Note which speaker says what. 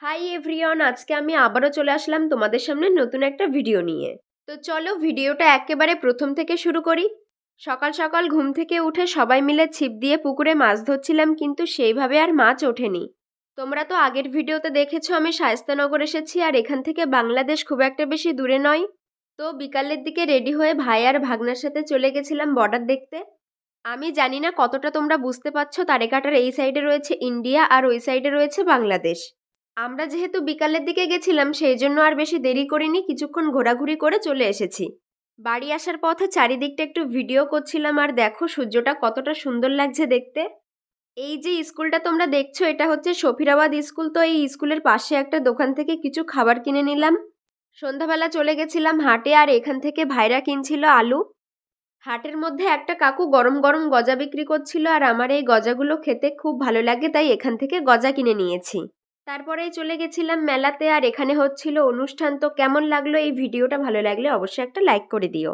Speaker 1: Hi everyone, আজকে আমি আবারও চলে আসলাম তোমাদের সামনে নতুন একটা ভিডিও নিয়ে। তো চলো ভিডিওটা একেবারে প্রথম থেকে শুরু করি। সকাল সকাল ঘুম থেকে উঠে সবাই মিলে ছিপ দিয়ে পুকুরে মাছ ধরছিলাম, কিন্তু সেইভাবে আর মাছ ওঠেনি। তোমরা তো আগের ভিডিওতে দেখেছো আমি শায়েস্তানগর এসেছি, আর এখান থেকে বাংলাদেশ খুব একটা বেশি দূরে নয়। তো বিকালের দিকে রেডি হয়ে ভাই আর ভাগনার সাথে চলে গেছিলাম বর্ডার দেখতে। আমি জানি না কতটা তোমরা বুঝতে পারছো, তারেকাটার এই সাইডে রয়েছে ইন্ডিয়া আর ওই সাইডে রয়েছে বাংলাদেশ। আমরা যেহেতু বিকালের দিকে গেছিলাম সেই জন্য আর বেশি দেরি করিনি, কিছুক্ষণ ঘোরাঘুরি করে চলে এসেছি। বাড়ি আসার পথে চারিদিকটা একটু ভিডিও করছিলাম, আর দেখো সূর্যটা কতটা সুন্দর লাগছে দেখতে। এই যে স্কুলটা তোমরা দেখছো এটা হচ্ছে শফিরাবাদ স্কুল। তো এই স্কুলের পাশে একটা দোকান থেকে কিছু খাবার কিনে নিলাম। সন্ধ্যাবেলা চলে গেছিলাম হাটে, আর এখান থেকে ভাইরা কিনছিল আলু। হাটের মধ্যে একটা কাকু গরম গরম গজা বিক্রি করছিল, আর আমার এই গজাগুলো খেতে খুব ভালো লাগে, তাই এখান থেকে গজা কিনে নিয়েছি। তারপরেই চলে গেছিলাম মেলাতে, আর এখানে হচ্ছিল অনুষ্ঠান। তো কেমন লাগলো এই ভিডিওটা? ভালো লাগলে অবশ্যই একটা লাইক করে দিও।